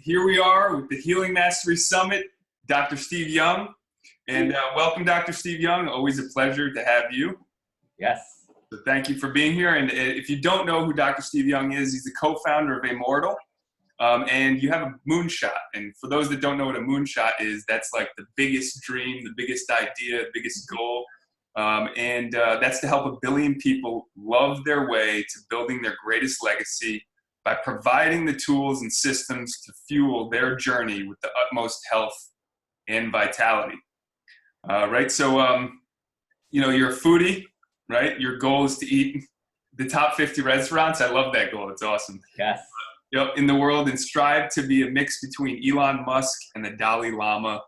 here we are with the Healing Mastery Summit, Dr. Steve Young. And welcome, Dr. Steve Young. Always a pleasure to have you. Yes. So thank you for being here. And if you don't know who Dr. Steve Young is, he's the co-founder of Immortal. And you have a moonshot. And for those that don't know what a moonshot is, that's like the biggest dream, the biggest idea, the biggest goal. That's to help 1 billion people love their way to building their greatest legacy by providing the tools and systems to fuel their journey with the utmost health and vitality. Right? So, you're a foodie, right? Your goal is to eat the top 50 restaurants. I love that goal. It's awesome. Yes. In the world, and strive to be a mix between Elon Musk and the Dalai Lama.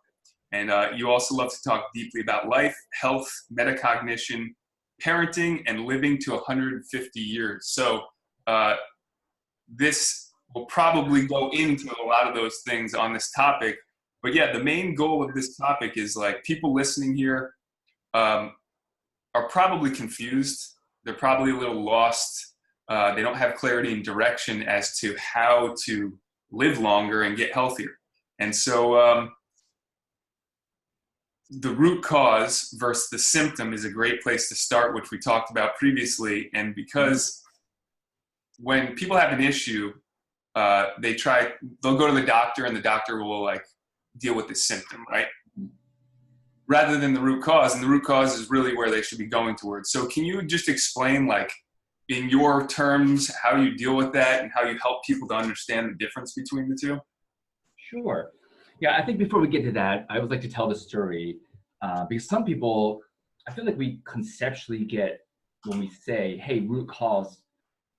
And you also love to talk deeply about life, health, metacognition, parenting, and living to 150 years. So this will probably go into a lot of those things on this topic. But yeah, the main goal of this topic is like people listening here are probably confused. They're probably a little lost. They don't have clarity and direction as to how to live longer and get healthier. And so the root cause versus the symptom is a great place to start, which we talked about previously. And because when people have an issue, they'll go to the doctor and the doctor will like deal with the symptom, right? Rather than the root cause. And the root cause is really where they should be going towards. So can you just explain, like, in your terms, how you deal with that and how you help people to understand the difference between the two? Sure. Yeah, I think before we get to that, I would like to tell the story because some people, I feel like we conceptually get when we say, hey, root cause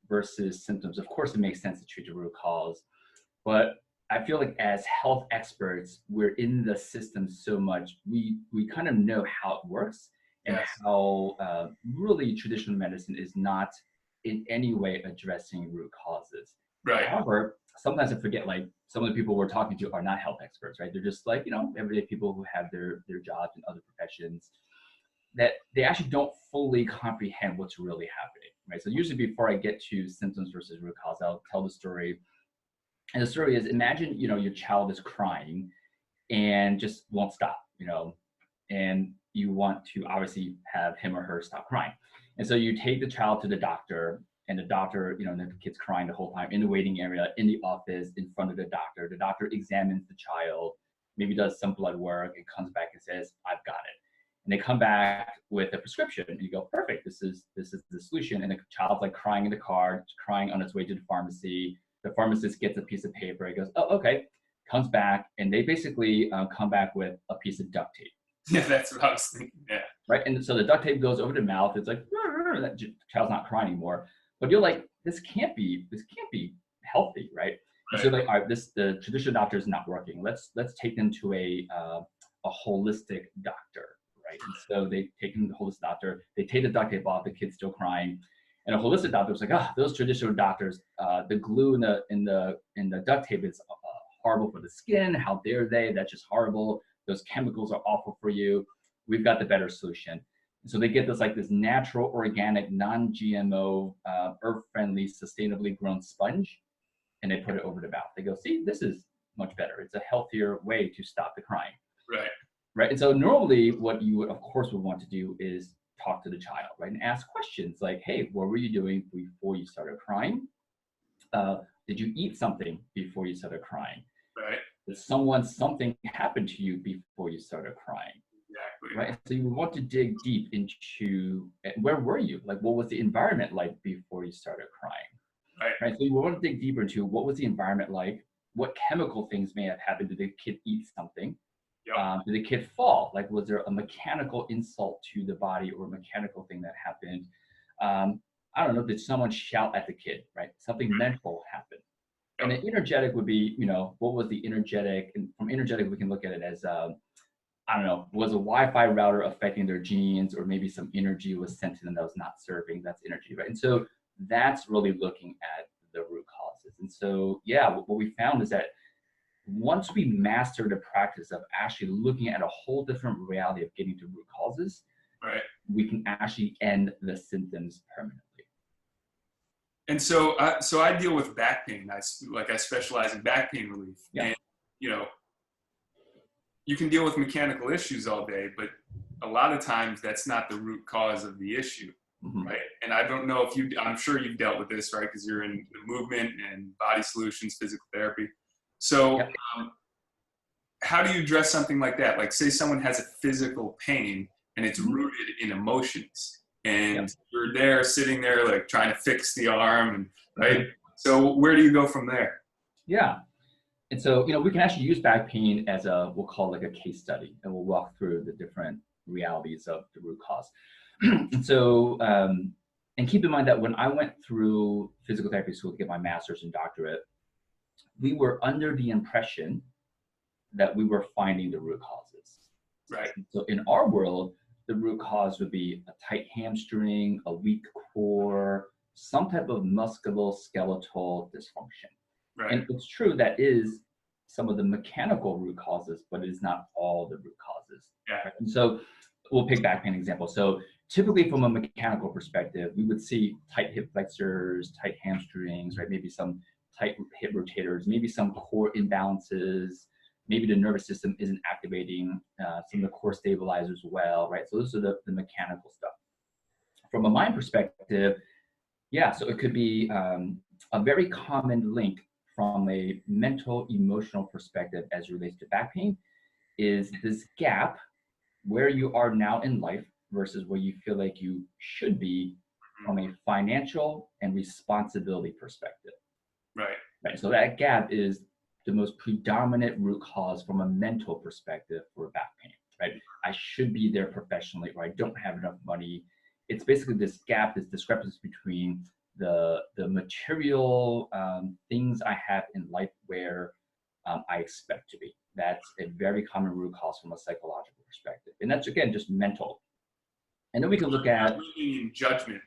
versus symptoms. Of course, it makes sense to treat the root cause, but I feel like as health experts, we're in the system so much, we kind of know how it works and how really traditional medicine is not in any way addressing root causes. Right. However, sometimes I forget, like, some of the people we're talking to are not health experts, right? They're just like, everyday people who have their jobs and other professions, that they actually don't fully comprehend what's really happening, right? So usually before I get to symptoms versus root cause, I'll tell the story. And the story is, imagine, your child is crying and just won't stop, and you want to obviously have him or her stop crying. And so you take the child to the doctor, and the doctor, the kid's crying the whole time in the waiting area, in the office, in front of the doctor. The doctor examines the child, maybe does some blood work, and comes back and says, I've got it. And they come back with a prescription, and you go, perfect, this is the solution. And the child's like crying in the car, crying on its way to the pharmacy. The pharmacist gets a piece of paper, he goes, oh, okay, comes back, and they basically come back with a piece of duct tape. Yeah, that's what I was thinking, yeah. Right, and so the duct tape goes over the mouth, it's like, that child's not crying anymore. But you're like, this can't be healthy, right? And so like, all right, the traditional doctor is not working. Let's take them to a holistic doctor, right? And so they take them to the holistic doctor. They take the duct tape off. The kid's still crying, and a holistic doctor was like, those traditional doctors, the glue in the duct tape is horrible for the skin. How dare they? That's just horrible. Those chemicals are awful for you. We've got the better solution. So they get this natural, organic, non-GMO, earth-friendly, sustainably grown sponge, and they put it over the mouth. They go, see, this is much better. It's a healthier way to stop the crying. Right. Right. And so normally what you would, of course, would want to do is talk to the child, right? And ask questions like, hey, what were you doing before you started crying? Did you eat something before you started crying? Right. Did something happen to you before you started crying? Exactly. Right. So you want to dig deep into where were you? Like, what was the environment like before you started crying? Right. So you want to dig deeper into what was the environment like? What chemical things may have happened? Did the kid eat something? Yep. Did the kid fall? Like, was there a mechanical insult to the body or a mechanical thing that happened? I don't know. Did someone shout at the kid? Right. Something mental happened. Yep. And an energetic would be, what was the energetic? And from energetic, we can look at it as I don't know, was a Wi-Fi router affecting their genes, or maybe some energy was sent to them that was not serving? That's energy, right? And so that's really looking at the root causes. And so, yeah, what we found is that once we master the practice of actually looking at a whole different reality of getting to root causes, right, we can actually end the symptoms permanently. And so, so I deal with back pain. I specialize in back pain relief. Yeah. And, you know, you can deal with mechanical issues all day, but a lot of times that's not the root cause of the issue, right? And I don't know if I'm sure you've dealt with this, right? Because you're in the movement and body solutions, physical therapy. So how do you address something like that? Like, say someone has a physical pain and it's rooted in emotions, and you're there sitting there like trying to fix the arm, and right? So where do you go from there? Yeah. And so, we can actually use back pain as we'll call it like a case study, and we'll walk through the different realities of the root cause. And so, and keep in mind that when I went through physical therapy school to get my master's and doctorate, we were under the impression that we were finding the root causes. Right. And so in our world, the root cause would be a tight hamstring, a weak core, some type of musculoskeletal dysfunction. Right. And it's true that is some of the mechanical root causes, but it is not all the root causes. Yeah. Right? And so we'll pick back pain example. So typically from a mechanical perspective, we would see tight hip flexors, tight hamstrings, right? Maybe some tight hip rotators, maybe some core imbalances, maybe the nervous system isn't activating some of the core stabilizers well, right? So those are the mechanical stuff. From a mind perspective, so it could be a very common link from a mental, emotional perspective as it relates to back pain is this gap where you are now in life versus where you feel like you should be from a financial and responsibility perspective. Right. Right. So that gap is the most predominant root cause from a mental perspective for back pain, right? I should be there professionally, or I don't have enough money. It's basically this gap, this discrepancy between the material things I have in life where I expect to be. That's a very common root cause from a psychological perspective. And that's, again, just mental. And then we can look at judgment.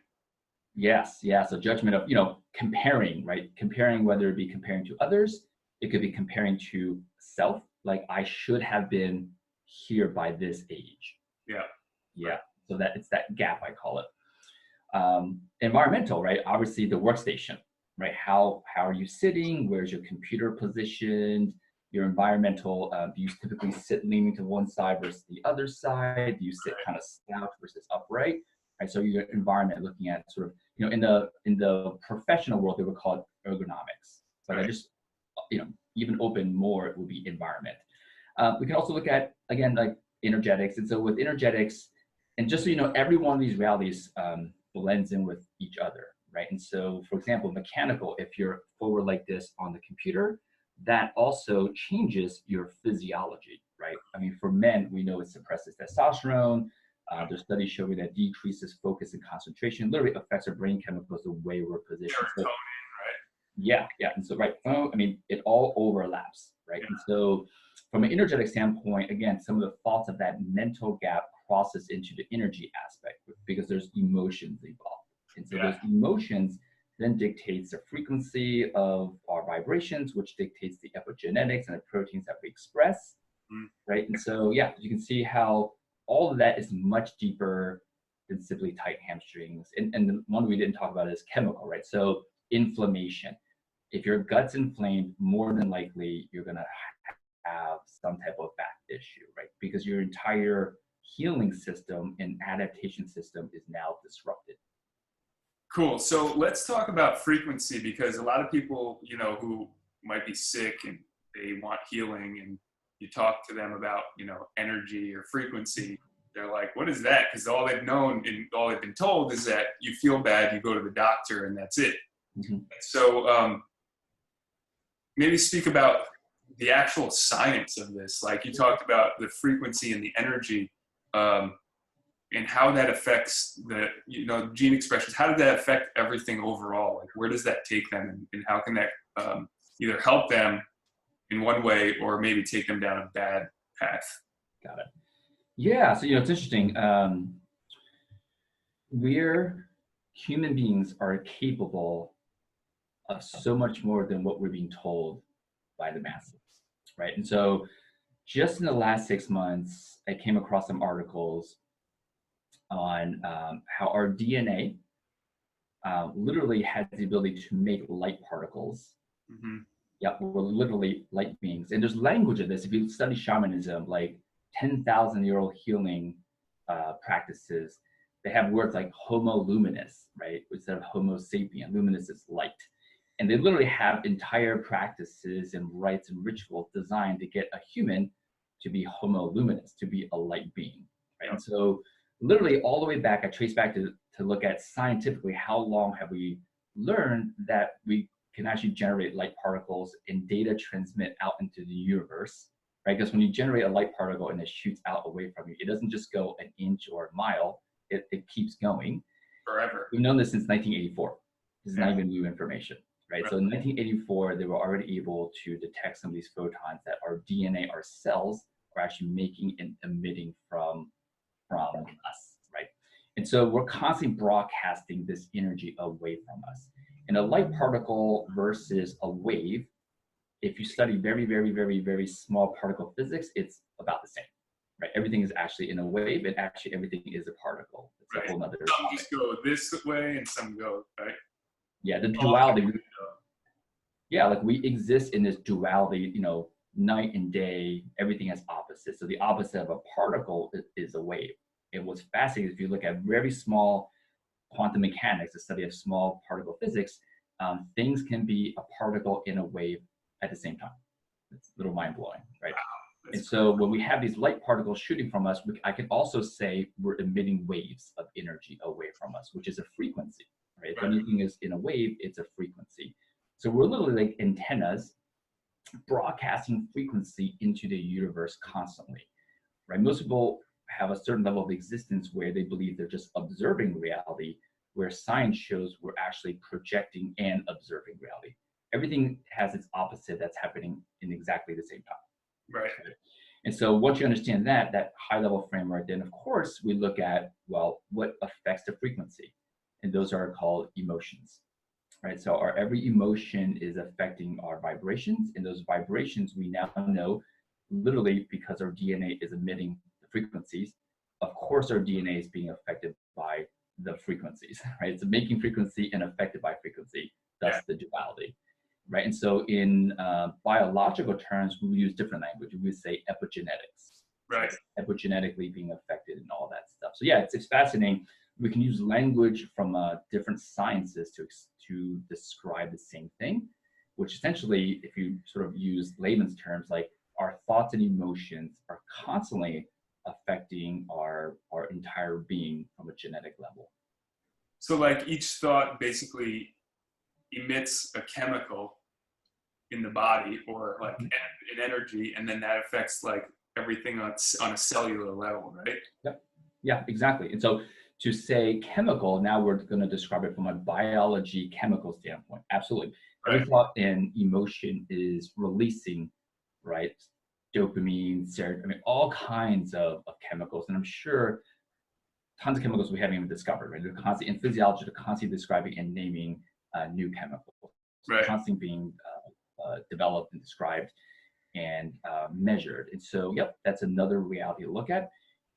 Yes. So judgment of, comparing, right? Comparing, whether it be comparing to others, it could be comparing to self, like I should have been here by this age. Yeah. So that it's that gap, I call it. Environmental, right? Obviously the workstation, right? How are you sitting? Where's your computer positioned? Your environmental, do you typically sit leaning to one side versus the other side? Do you sit kind of slouch versus upright? Right. So your environment, looking at sort of, in the professional world, they would call it ergonomics. But I just, even open more, it would be environment. We can also look at, again, like energetics. And so with energetics, and just so you know, every one of these realities blends in with each other, right? And so, for example, mechanical, if you're forward like this on the computer, that also changes your physiology, right? I mean, for men, we know it suppresses testosterone. There's studies showing that decreases focus and concentration, literally affects our brain chemicals the way we're positioned. So, yeah. And so, right, it all overlaps, right? And so from an energetic standpoint, again, some of the thoughts of that mental gap crosses into the energy aspect because there's emotions involved. And so those emotions then dictates the frequency of our vibrations, which dictates the epigenetics and the proteins that we express, right? And so, you can see how all of that is much deeper than simply tight hamstrings. And the one we didn't talk about is chemical, right? So inflammation. If your gut's inflamed, more than likely you're gonna have some type of back issue, right? Because your entire healing system and adaptation system is now disrupted. Cool. So let's talk about frequency, because a lot of people, who might be sick and they want healing, and you talk to them about, energy or frequency, they're like, what is that? Because all they've known and all they've been told is that you feel bad, you go to the doctor, and that's it. So maybe speak about the actual science of this. Like you talked about the frequency and the energy, and how that affects the, gene expressions. How did that affect everything overall? Like, where does that take them, and how can that either help them in one way or maybe take them down a bad path? Got it. Yeah, so it's interesting. We're human beings are capable of so much more than what we're being told by the masses, right? And so just in the last 6 months, I came across some articles on how our DNA literally has the ability to make light particles. Mm-hmm. Yeah, we're literally light beings. And there's language of this. If you study shamanism, like 10,000-year-old healing practices, they have words like homo luminous, right? Instead of homo sapien, luminous is light. And they literally have entire practices and rites and rituals designed to get a human to be homo luminous, to be a light being, right? And so literally all the way back, I trace back to look at scientifically how long have we learned that we can actually generate light particles and data transmit out into the universe, right? Because when you generate a light particle and it shoots out away from you, it doesn't just go an inch or a mile, it keeps going. Forever. We've known this since 1984. This is not even new information, right? So in 1984, they were already able to detect some of these photons that our DNA, our cells, are actually making and emitting from us, right? And so we're constantly broadcasting this energy away from us. And a light particle versus a wave, if you study very, very, very, very small particle physics, it's about the same, right? Everything is actually in a wave, and actually everything is a particle. It's a whole nother Some topic. just go this way and some go, right? Yeah, the duality. Yeah, like we exist in this duality, you know, night and day, everything has opposites. So the opposite of a particle is a wave. And what's fascinating is if you look at very small quantum mechanics, the study of small particle physics, things can be a particle in a wave at the same time. It's a little mind-blowing, right? Wow, and so when we have these light particles shooting from us, I can also say we're emitting waves of energy away from us, which is a frequency, right? If anything is in a wave, it's a frequency. So we're literally like antennas broadcasting frequency into the universe constantly, right? Most people have a certain level of existence where they believe they're just observing reality, where science shows we're actually projecting and observing reality. Everything has its opposite that's happening in exactly the same time. Right. And so once you understand that high level framework, then of course we look at, well, what affects the frequency? And those are called emotions, right? So our every emotion is affecting our vibrations, and those vibrations we now know literally because our DNA is emitting the frequencies. Of course, our DNA is being affected by the frequencies, right? It's making frequency and affected by frequency, thus the duality, right? And so in biological terms, we use different language. We would say epigenetics, right? Epigenetically being affected and all that stuff. So yeah, it's fascinating. We can use language from different sciences to describe the same thing, which essentially, if you sort of use layman's terms, like our thoughts and emotions are constantly affecting our entire being from a genetic level. So like each thought basically emits a chemical in the body, or like an energy, and then that affects like everything on a cellular level, right? Yep. Yeah, exactly. And so to say chemical, now we're going to describe it from a biology chemical standpoint. Absolutely. Right. Every thought and emotion is releasing, right? Dopamine, serotonin, I mean, all kinds of chemicals. And I'm sure tons of chemicals we haven't even discovered, right? They're constantly, in physiology, they're constantly describing and naming new chemicals. Right. Constantly being developed and described and measured. And so, yep, that's another reality to look at.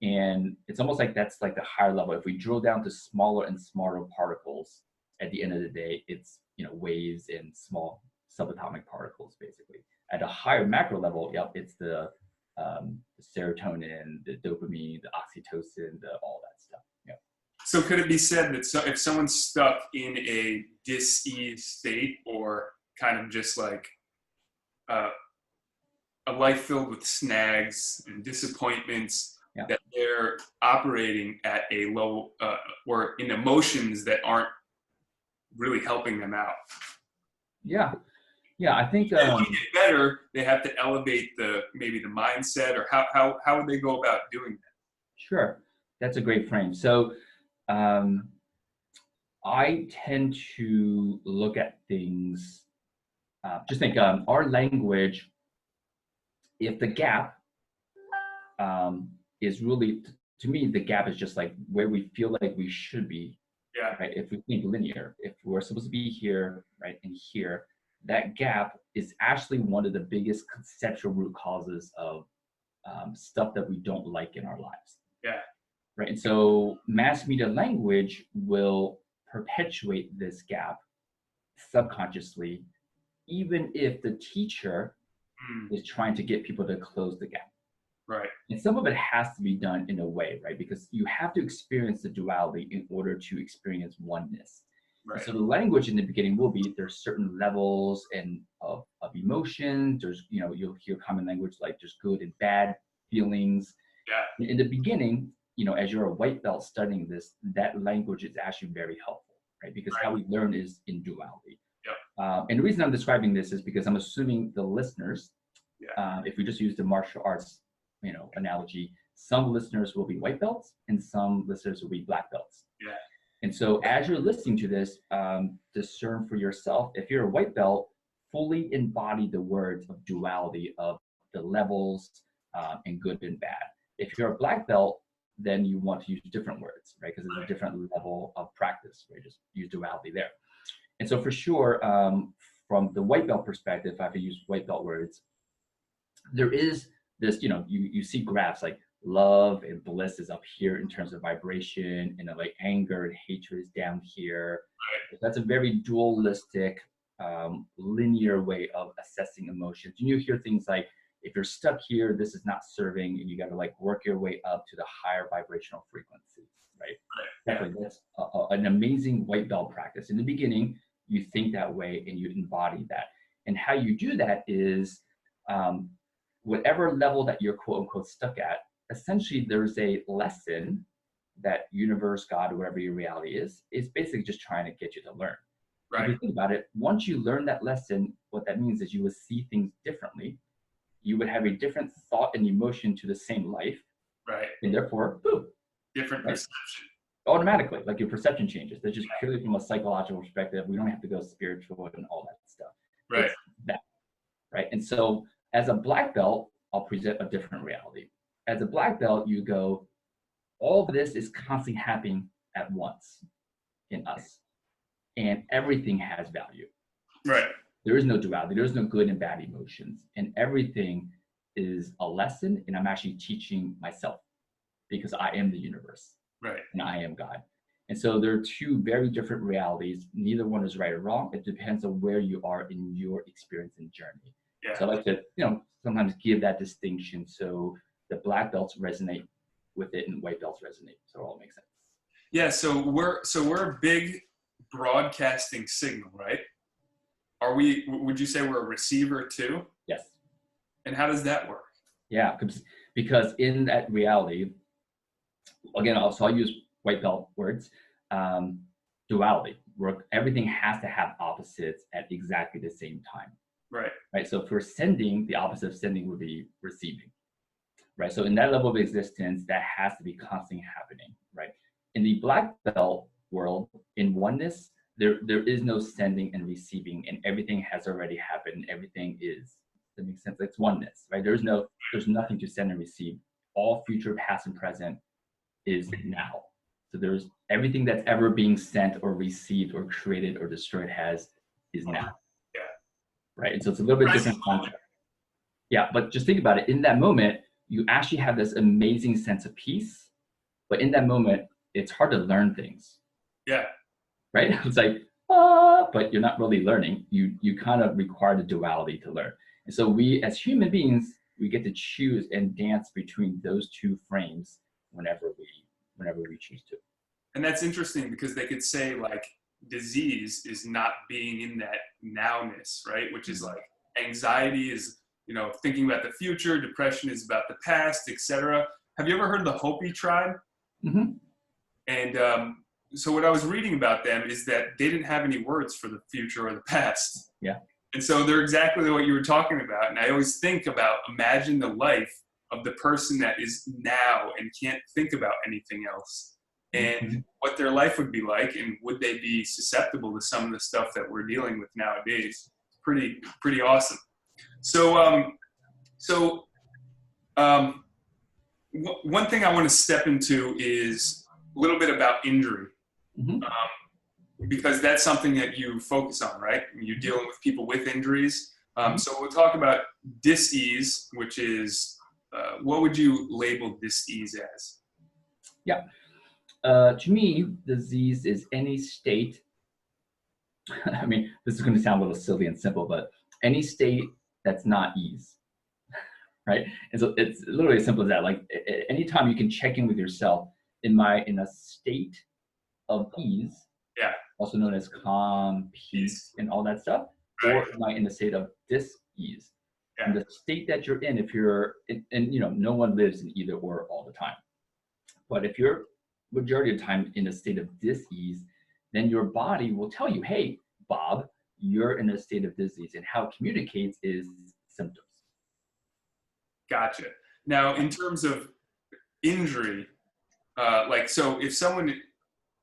And it's almost like that's like the higher level. If we drill down to smaller and smaller particles, at the end of the day, it's, you know, waves and small subatomic particles, basically. At a higher macro level, yep, it's the serotonin, the dopamine, the oxytocin, all that stuff. Yeah. So could it be said that if someone's stuck in a dis-ease state, or kind of just like a life filled with snags and disappointments, that they're operating at a low or in emotions that aren't really helping them out? Yeah. Yeah, I think to get better, they have to elevate maybe the mindset, or how would they go about doing that? Sure, that's a great frame. So I tend to look at things, just think our language, if the gap is really, to me, the gap is just like where we feel like we should be. Yeah. Right. If we think linear, if we're supposed to be here, right, and here, that gap is actually one of the biggest conceptual root causes of stuff that we don't like in our lives. Yeah. Right. And so mass media language will perpetuate this gap subconsciously, even if the teacher is trying to get people to close the gap. Right. And some of it has to be done in a way, right? Because you have to experience the duality in order to experience oneness. Right. So the language in the beginning will be, there's certain levels of emotions. There's, you'll hear common language like there's good and bad feelings. Yeah. In the beginning, as you're a white belt studying this, that language is actually very helpful, right? Because how we learn is in duality. Yep. And the reason I'm describing this is because I'm assuming the listeners, if we just use the martial arts, analogy, some listeners will be white belts and some listeners will be black belts. Yeah. And so as you're listening to this, discern for yourself, if you're a white belt, fully embody the words of duality of the levels and good and bad. If you're a black belt, then you want to use different words, right? Because it's a different level of practice, right? Just use duality there. And so for sure, from the white belt perspective, if I have to use white belt words, there is this, you see graphs like love and bliss is up here in terms of vibration, and then like anger and hatred is down here. Right. That's a very dualistic, linear way of assessing emotions. And you hear things like, if you're stuck here, this is not serving, and you got to like work your way up to the higher vibrational frequency, right? Definitely, that's an amazing white belt practice. In the beginning, you think that way and you embody that. And how you do that is, whatever level that you're quote unquote stuck at, essentially there's a lesson that universe, God, whatever your reality is basically just trying to get you to learn. Right. If you think about it, once you learn that lesson, what that means is you will see things differently. You would have a different thought and emotion to the same life. Right. And therefore, boom. Different perception. Automatically, like your perception changes. That's just purely from a psychological perspective. We don't have to go spiritual and all that stuff. Right. It's that. Right. And so as a black belt, I'll present a different reality. As a black belt, you go, all of this is constantly happening at once in us. And everything has value. Right. There is no duality. There is no good and bad emotions. And everything is a lesson. And I'm actually teaching myself because I am the universe. Right. And I am God. And so there are two very different realities. Neither one is right or wrong. It depends on where you are in your experience and journey. Yeah. So I like to, sometimes give that distinction so the black belts resonate with it and white belts resonate. So it all makes sense. Yeah. So we're a big broadcasting signal, right? Would you say we're a receiver too? Yes. And how does that work? Yeah, because in that reality, again, I'll use white belt words, duality, where everything has to have opposites at exactly the same time. Right. Right. So for sending, the opposite of sending would be receiving. Right. So in that level of existence, that has to be constantly happening. Right. In the black belt world, in oneness, there is no sending and receiving, and everything has already happened. Everything is. That makes sense. It's oneness. Right. There's nothing to send and receive. All future, past, and present is now. So there's everything that's ever being sent or received or created or destroyed is now. Yeah. Right. And so it's a little bit different concept. Yeah. But just think about it. In that moment, you actually have this amazing sense of peace. But in that moment, it's hard to learn things. Yeah. Right. It's like, but you're not really learning. You kind of require the duality to learn. And so we, as human beings, we get to choose and dance between those two frames whenever we choose to. And that's interesting because they could say like disease is not being in that nowness, right? Which is like anxiety is, thinking about the future, depression is about the past, etc. Have you ever heard of the Hopi tribe? Mm-hmm. And so what I was reading about them is that they didn't have any words for the future or the past. Yeah. And so they're exactly what you were talking about. And I always think about, imagine the life of the person that is now and can't think about anything else, and what their life would be like, and would they be susceptible to some of the stuff that we're dealing with nowadays. Pretty awesome. So one thing I want to step into is a little bit about injury. Mm-hmm. Because that's something that you focus on, right? You're dealing with people with injuries. So we'll talk about dis-ease, which is, what would you label dis-ease as? Yeah. To me, disease is any state. I mean, this is going to sound a little silly and simple, but any state that's not ease, right? And so it's literally as simple as that. Like anytime you can check in with yourself, am I in a state of ease, Yeah. also known as calm, peace, and all that stuff, Right. or am I in a state of dis-ease? Yeah. And the state that you're in, if you're, and you know, no one lives in either or all the time. But if you're majority of the time in a state of dis-ease, then your body will tell you, hey, Bob, you're in a state of disease. And how it communicates is symptoms. Gotcha. Now, in terms of injury, so if someone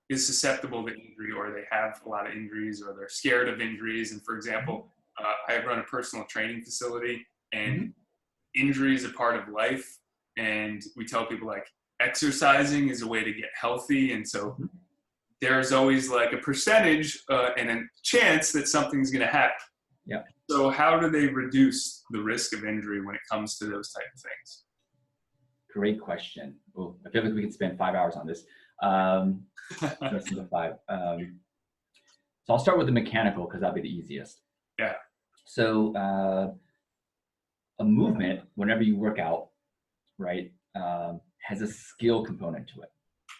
is susceptible to injury, or they have a lot of injuries, or they're scared of injuries, and for example, I run a personal training facility, and injury is a part of life, and we tell people like exercising is a way to get healthy, and so there's always like a percentage and a chance that something's going to happen. Yeah. So how do they reduce the risk of injury when it comes to those type of things? Great question. Oh, I feel like we could spend 5 hours on this. Less than 5. So I'll start with the mechanical because that'll be the easiest. Yeah. So a movement, whenever you work out, right, has a skill component to it.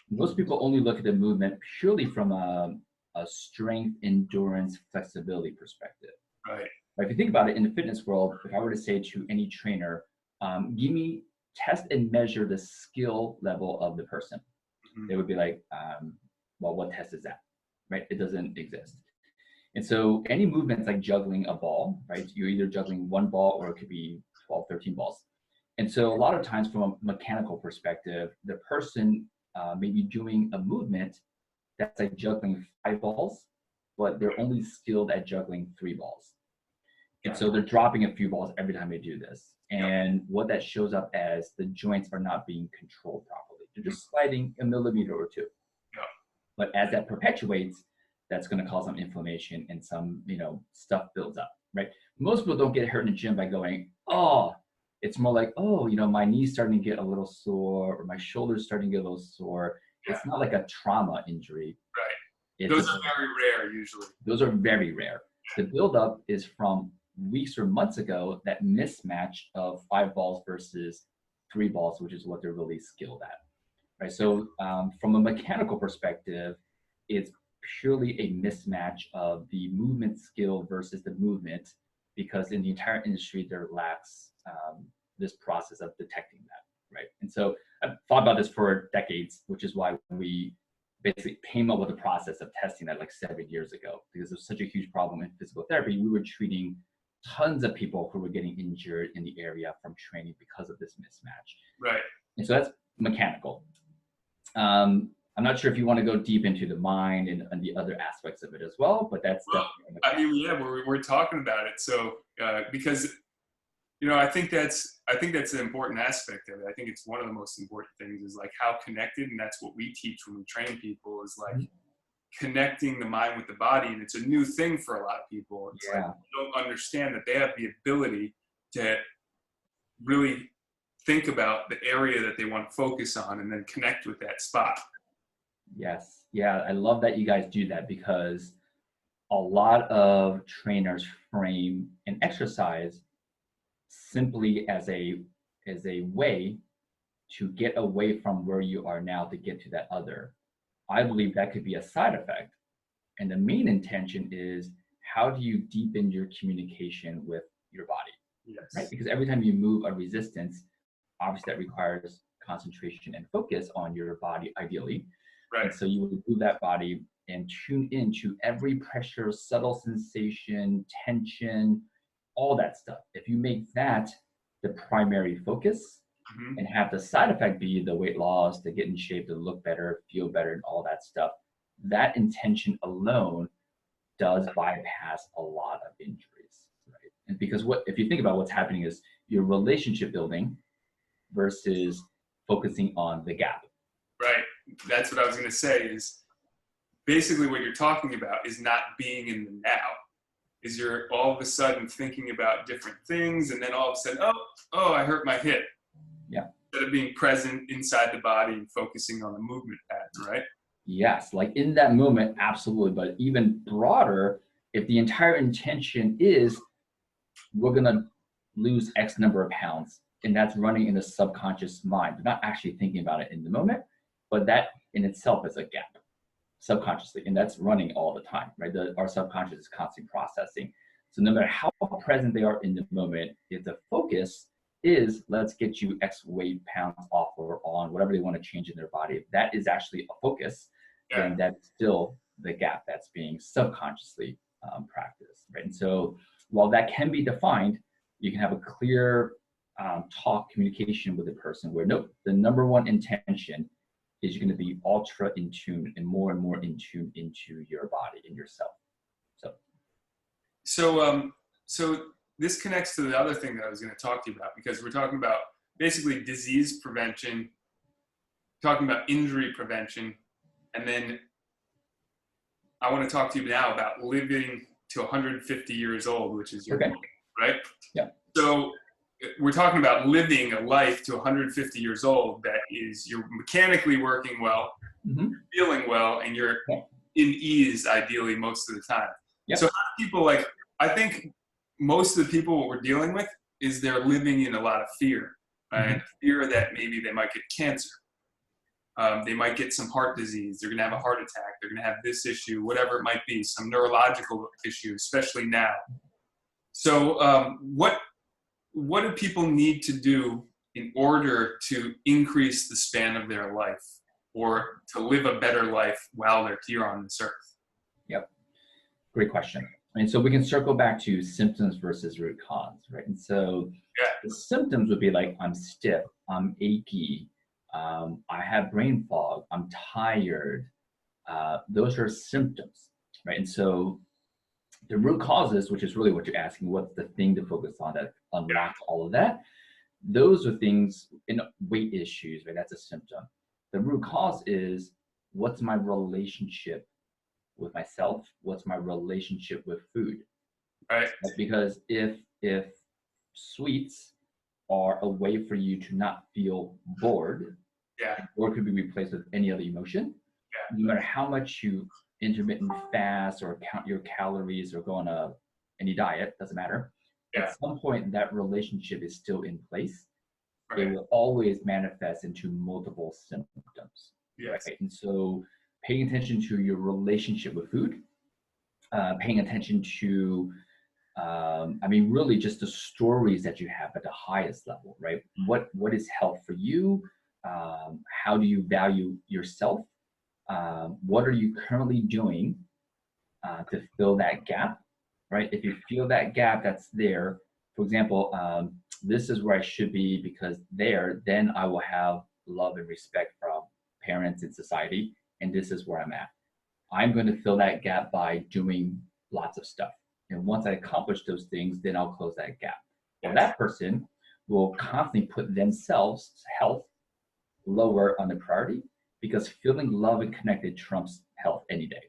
Most people only look at the movement purely from a strength, endurance, flexibility perspective. Right. But if you think about it in the fitness world, if I were to say to any trainer, test and measure the skill level of the person, they would be like, well, what test is that? Right? It doesn't exist. And so any movements like juggling a ball, right? You're either juggling one ball or it could be 12, 13 balls. And so a lot of times from a mechanical perspective, the person may be doing a movement that's like juggling 5 balls, but they're only skilled at juggling 3 balls. And so they're dropping a few balls every time they do this. And what that shows up as, the joints are not being controlled properly. They're just sliding a millimeter or 2. Yeah. But as that perpetuates, that's going to cause some inflammation and some, stuff builds up, right? Most people don't get hurt in the gym by going, oh, it's more like, oh, my knee's starting to get a little sore, or my shoulder's starting to get a little sore. Yeah. It's not like a trauma injury. Right. Those are very rare usually. Those are very rare. The buildup is from weeks or months ago, that mismatch of 5 balls versus 3 balls, which is what they're really skilled at, right? So from a mechanical perspective, it's purely a mismatch of the movement skill versus the movement, because in the entire industry, there lacks this process of detecting that, right? And so I've thought about this for decades, which is why we basically came up with a process of testing that like 7 years ago, because there's such a huge problem in physical therapy. We were treating tons of people who were getting injured in the area from training because of this mismatch. Right. And so that's mechanical. I'm not sure if you want to go deep into the mind and the other aspects of it as well, but that's definitely we're talking about it. So because I think that's an important aspect of it. I think it's one of the most important things is like how connected, and that's what we teach when we train people, is like connecting the mind with the body. And it's a new thing for a lot of people. It's like they don't understand that they have the ability to really think about the area that they want to focus on and then connect with that spot. Yes. Yeah. I love that you guys do that, because a lot of trainers frame an exercise simply as a way to get away from where you are now to get to that other. I believe that could be a side effect. And the main intention is, how do you deepen your communication with your body? Yes. Right? Because every time you move a resistance, obviously that requires concentration and focus on your body, ideally. Right. And so you would move that body and tune into every pressure, subtle sensation, tension, all that stuff. If you make that the primary focus, and have the side effect be the weight loss, to get in shape, to look better, feel better, and all that stuff, that intention alone does bypass a lot of injuries, right? And because if you think about what's happening is your relationship building versus focusing on the gap. Right. That's what I was going to say, is basically what you're talking about is not being in the now. Is you're all of a sudden thinking about different things, and then all of a sudden, oh, I hurt my hip. Yeah. Instead of being present inside the body and focusing on the movement pattern, right? Yes, like in that moment, absolutely. But even broader, if the entire intention is we're gonna lose X number of pounds, and that's running in the subconscious mind. We're not actually thinking about it in the moment, but that in itself is a gap subconsciously, and that's running all the time, right? Our subconscious is constantly processing. So no matter how present they are in the moment, if the focus is let's get you X weight pounds off or on, whatever they want to change in their body, if that is actually a focus, then that's still the gap that's being subconsciously practiced, right? And so while that can be defined, you can have a clear talk communication with the person where nope, the number one intention is you're going to be ultra in tune and more in tune into your body and yourself. So this connects to the other thing that I was going to talk to you about, because we're talking about basically disease prevention, talking about injury prevention, and then I want to talk to you now about living to 150 years old, which is your goal, right? Yeah. So we're talking about living a life to 150 years old that is you're mechanically working well, feeling well, and you're in ease ideally most of the time. So how do people, like, I think most of the people what we're dealing with is they're living in a lot of fear, and fear that maybe they might get cancer. They might get some heart disease. They're going to have a heart attack. They're going to have this issue, whatever it might be, some neurological issue, especially now. So what do people need to do in order to increase the span of their life or to live a better life while they're here on this earth? Yep. Great question. And so we can circle back to symptoms versus root cause, right? And so the symptoms would be like, I'm stiff, I'm achy, I have brain fog, I'm tired. Those are symptoms, right? And so the root causes, which is really what you're asking, what's the thing to focus on that unlocks all of that? Those are things in weight issues, right? That's a symptom. The root cause is what's my relationship with myself? What's my relationship with food? Right. Because if sweets are a way for you to not feel bored, or it could be replaced with any other emotion, no matter how much you intermittent fast or count your calories or go on any diet, doesn't matter. At some point, that relationship is still in place. It will always manifest into multiple symptoms. Right? And so paying attention to your relationship with food, paying attention to, really just the stories that you have at the highest level, right? What is health for you? How do you value yourself? What are you currently doing to fill that gap, right? If you feel that gap that's there, for example, this is where I should be because then I will have love and respect from parents and society, and this is where I'm at. I'm going to fill that gap by doing lots of stuff. And once I accomplish those things, then I'll close that gap. Well, that person will constantly put themselves, health, lower on the priority because feeling love and connected trumps health any day.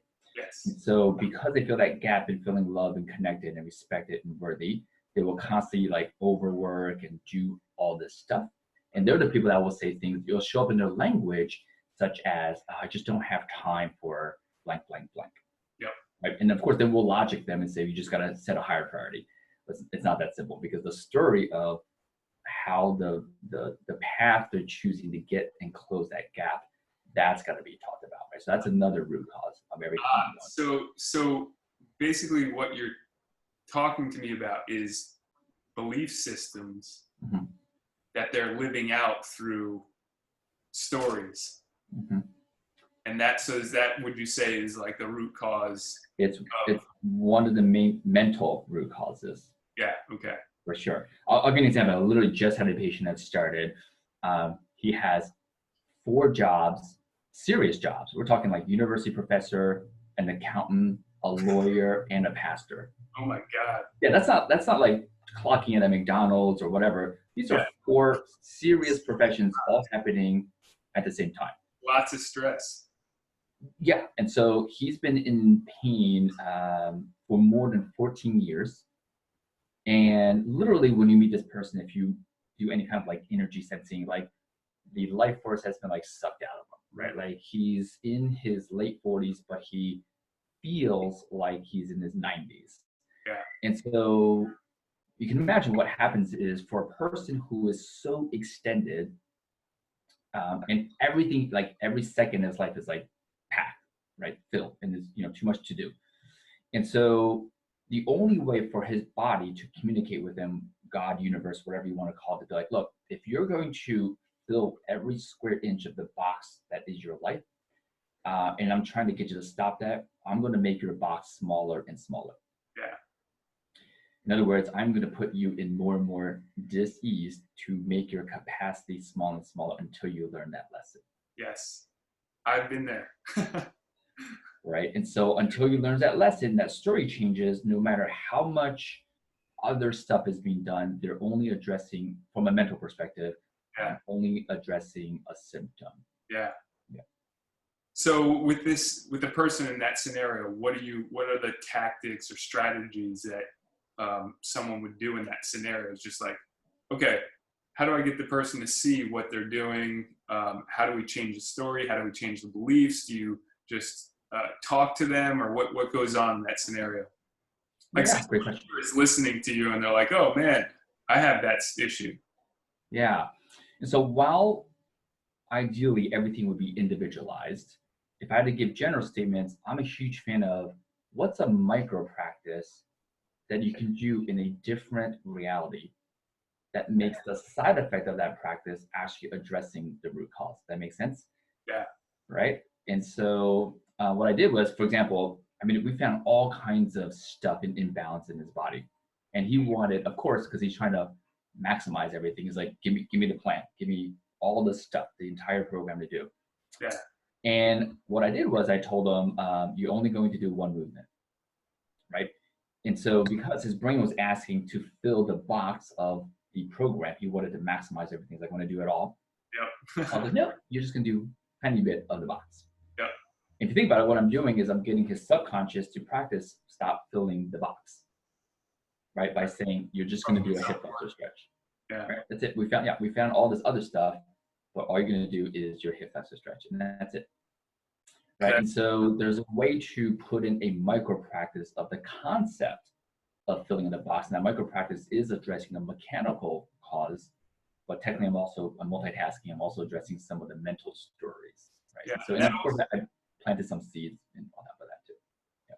And so because they feel that gap in feeling loved and connected and respected and worthy, they will constantly like overwork and do all this stuff. And they're the people that will say things, it'll show up in their language, such as, I just don't have time for blank, blank, blank. Right? And of course, then we'll logic them and say, you just got to set a higher priority. But it's not that simple because the story of how the path they're choosing to get and close that gap, that's got to be talked about. Right? So that's another root cause of everything. So basically what you're talking to me about is belief systems that they're living out through stories. And is that, would you say, is like the root cause? It's one of the main mental root causes. Yeah, okay. For sure. I'll give you an example. I literally just had a patient that started. He has 4 jobs, serious jobs. We're talking like university professor, an accountant, a lawyer, and a pastor. Oh my God. Yeah, that's not like clocking in at McDonald's or whatever. These are 4 serious professions all happening at the same time. Lots of stress. Yeah, and so he's been in pain for more than 14 years. And literally when you meet this person, if you do any kind of like energy sensing, like the life force has been like sucked out of him, right? Like he's in his late 40s, but he feels like he's in his 90s. Yeah. And so you can imagine what happens is for a person who is so extended, and everything, like every second in his life is like packed, right? Filled, and there's, you know, too much to do. And so the only way for his body to communicate with him, God, universe, whatever you want to call it, to be like, look, if you're going to fill every square inch of the box that is your life, and I'm trying to get you to stop that, I'm going to make your box smaller and smaller. Yeah. In other words, I'm going to put you in more and more dis-ease to make your capacity smaller and smaller until you learn that lesson. Yes. I've been there. Right? And so until you learn that lesson, that story changes. No matter how much other stuff is being done, they're only addressing, from a mental perspective, only addressing a symptom. Yeah. Yeah. So with the person in that scenario, what are the tactics or strategies that someone would do in that scenario? It's just like, okay, how do I get the person to see what they're doing? How do we change the story? How do we change the beliefs? Do you just talk to them, or what goes on in that scenario? Like, yeah, great question. Is listening to you and they're like, oh man, I have that issue. Yeah. And so while ideally everything would be individualized, if I had to give general statements, I'm a huge fan of what's a micro practice that you can do in a different reality that makes the side effect of that practice actually addressing the root cause. That makes sense? Yeah. Right? And so what I did was, for example, I mean, we found all kinds of stuff in imbalance in his body. And he wanted, of course, because he's trying to maximize everything, he's like, give me the plan, give me all the stuff, the entire program to do. Yeah. And what I did was I told him, you're only going to do one movement, right? And so because his brain was asking to fill the box of the program, he wanted to maximize everything. He's like, I want to do it all. Yep. I was like, no, you're just going to do a tiny bit of the box. Yep. If you think about it, what I'm doing is I'm getting his subconscious to practice stop filling the box, right? By saying, you're just going to do a hip flexor stretch. Yeah. Right? That's it. We found all this other stuff, but all you're going to do is your hip flexor stretch, and that's it. Right? And so there's a way to put in a micro practice of the concept of filling in the box. Now, micro practice is addressing the mechanical cause, but technically I'm multitasking. I'm also addressing some of the mental stories. Right? Yeah. So, and of course, I planted some seeds on top of that too.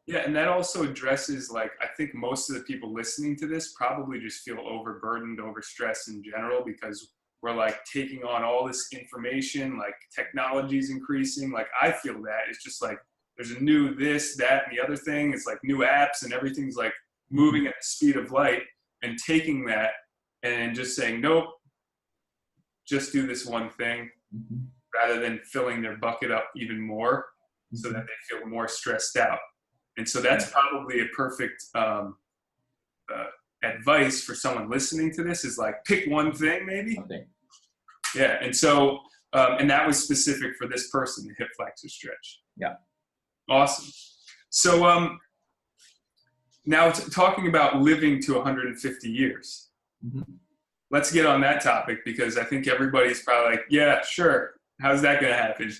Yeah, and that also addresses, like, I think most of the people listening to this probably just feel overburdened, overstressed in general, because we're like taking on all this information, like technology's increasing. Like, I feel that it's just like there's a new this, that, and the other thing. It's like new apps and everything's like moving at the speed of light, and taking that and just saying, nope, just do this one thing, rather than filling their bucket up even more so that they feel more stressed out. And so that's probably a perfect advice for someone listening to this, is like, pick one thing maybe. Okay. Yeah. And so, and that was specific for this person, the hip flexor stretch. Yeah. Awesome. So now talking about living to 150 years, let's get on that topic, because I think everybody's probably like, yeah, sure. How's that going to happen?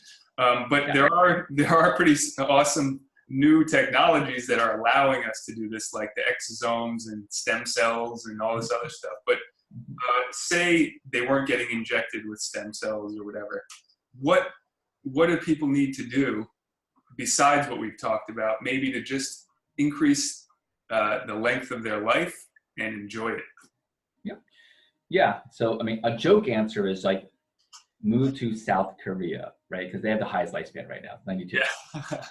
But there are pretty awesome new technologies that are allowing us to do this, like the exosomes and stem cells and all this other stuff. But say they weren't getting injected with stem cells or whatever, what do people need to do besides what we've talked about, maybe to just increase the length of their life and enjoy it? Yeah. So, I mean, a joke answer is like, move to South Korea, right? Because they have the highest lifespan right now, 92. Yeah.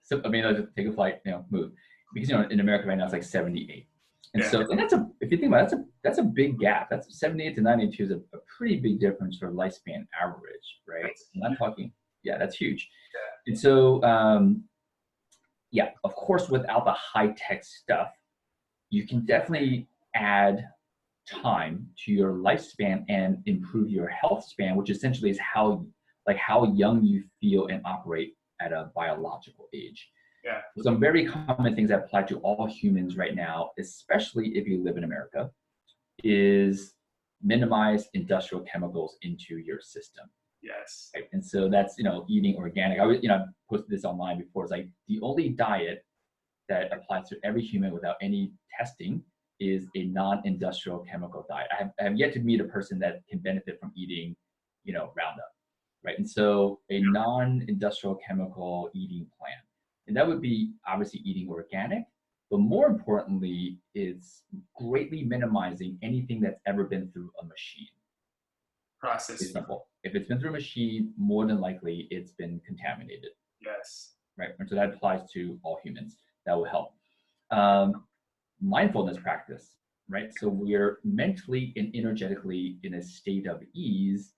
So, I mean, just take a flight, move. Because, in America right now, it's like 78. And so, and if you think about it, that's a big gap. That's 78 to 92 is a pretty big difference for lifespan average, right? I'm not talking, that's huge. Yeah. And so, of course, without the high-tech stuff, you can definitely add time to your lifespan and improve your health span, which essentially is how young you feel and operate at a biological age. Yeah. Some very common things that apply to all humans right now, especially if you live in America, is minimize industrial chemicals into your system. Yes. Right? And so that's, eating organic. I posted this online before. It's like the only diet that applies to every human without any testing is a non-industrial chemical diet. I have yet to meet a person that can benefit from eating, Roundup, right? And so a non-industrial chemical eating plan, and that would be obviously eating organic, but more importantly, it's greatly minimizing anything that's ever been through a machine. Process. It's simple. If it's been through a machine, more than likely it's been contaminated. Yes. Right. And so that applies to all humans. That will help. Mindfulness practice, right? So we're mentally and energetically in a state of ease,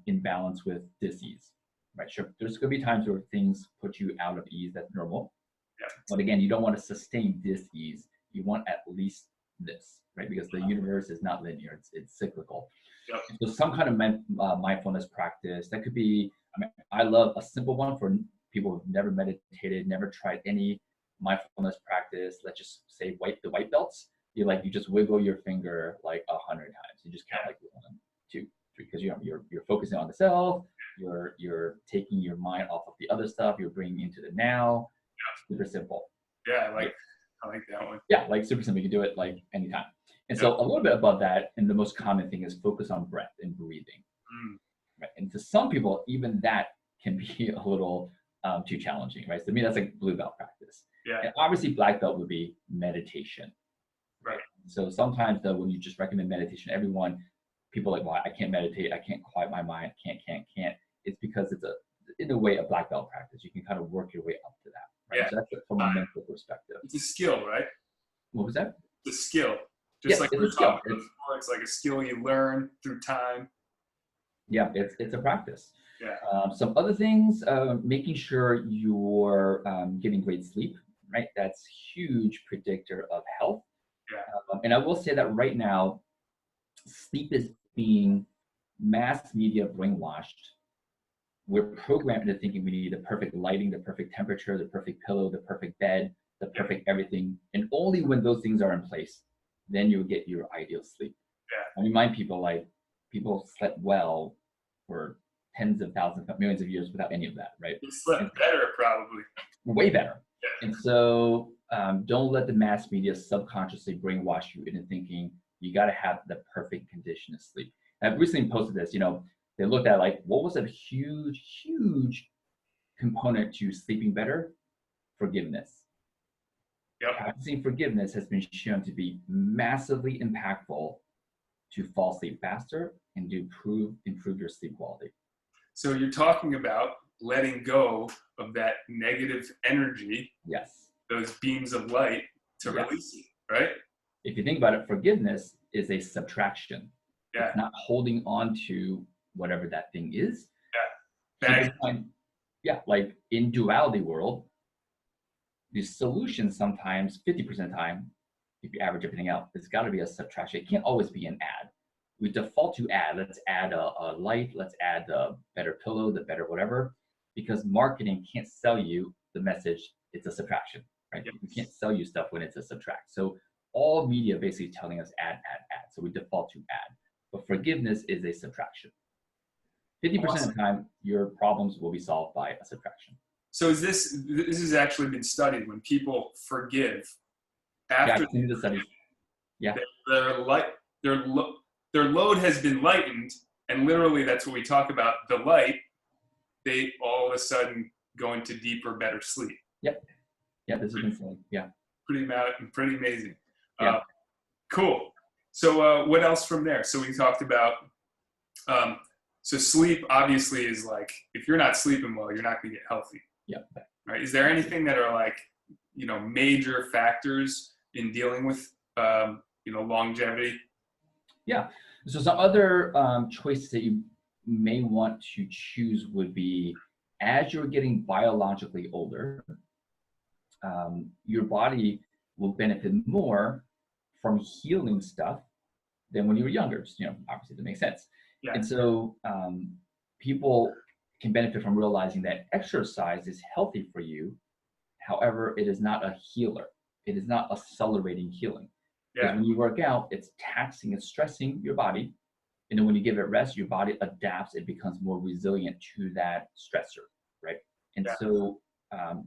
in balance with dis-ease, right? Sure, there's going to be times where things put you out of ease. That's normal. Yeah. But again, you don't want to sustain dis-ease. You want at least this, right? Because the universe is not linear. It's cyclical. Yep. So some kind of mindfulness practice, that could be, I love a simple one for people who've never meditated, never tried any mindfulness practice. Let's just say the white belts. You just wiggle your finger like 100 times. You just count like 1, 2, 3, because you're focusing on the self. You're taking your mind off of the other stuff. You're bringing into the now. Super simple. Yeah, I like that one. Yeah, super simple. You can do it anytime. And so a little bit above that, and the most common thing is focus on breath and breathing. Right? And to some people, even that can be a little too challenging, right? So to me, that's like blue belt practice. Yeah. And obviously black belt would be meditation. Right. So sometimes though, when you just recommend meditation, people are like, well, I can't meditate. I can't quiet my mind. Can't. It's because it's in a way, a black belt practice. You can kind of work your way up to that. Right? Yeah. So that's from a mental perspective. It's a skill, right? What was that? It's a skill. Just like we were talking about before, it's like a skill you learn through time. Yeah, it's a practice. Yeah. Some other things, making sure you're getting great sleep, right? That's huge predictor of health. Yeah. And I will say that right now, sleep is being mass media brainwashed. We're programmed into thinking we need the perfect lighting, the perfect temperature, the perfect pillow, the perfect bed, the perfect everything. And only when those things are in place, then you'll get your ideal sleep. Yeah. I remind people slept well for tens of thousands, millions of years without any of that, right? You slept better, probably. Way better. Yeah. And so don't let the mass media subconsciously brainwash you into thinking you got to have the perfect condition of sleep. And I've recently posted this, they looked at what was a huge component to sleeping better? Forgiveness. Yep. Practicing forgiveness has been shown to be massively impactful to fall asleep faster and to improve your sleep quality. So you're talking about letting go of that negative energy, yes, those beams of light, to release it, right? If you think about it, forgiveness is a subtraction. Yeah. It's not holding on to whatever that thing is. Yeah. Like in duality world, the solution sometimes 50% of the time, if you average everything out, it's got to be a subtraction. It can't always be an add. We default to add. Let's add a light. Let's add a better pillow, the better whatever, because marketing can't sell you the message. It's a subtraction, right? Yes. We can't sell you stuff when it's a subtract. So all media basically telling us add. So we default to add. But forgiveness is a subtraction. 50% of the time, your problems will be solved by a subtraction. So this has actually been studied when people forgive after the studies. Yeah. Their load has been lightened, and literally that's what we talk about. The light, they all of a sudden go into deeper, better sleep. Yep. Yeah, this has been said. Yeah. Pretty amazing. Yeah. Cool. So what else from there? So we talked about. So sleep obviously is if you're not sleeping well, you're not going to get healthy. Yeah. Right. Is there anything that are major factors in dealing with longevity? Yeah. So some other choices that you may want to choose would be, as you're getting biologically older, your body will benefit more from healing stuff than when you were younger. Obviously that makes sense. Yeah. And so people can benefit from realizing that exercise is healthy for you. However, it is not a healer. It is not accelerating healing. Because when you work out, it's taxing and stressing your body, And then when you give it rest, your body adapts, it becomes more resilient to that stressor, right? And Yeah. so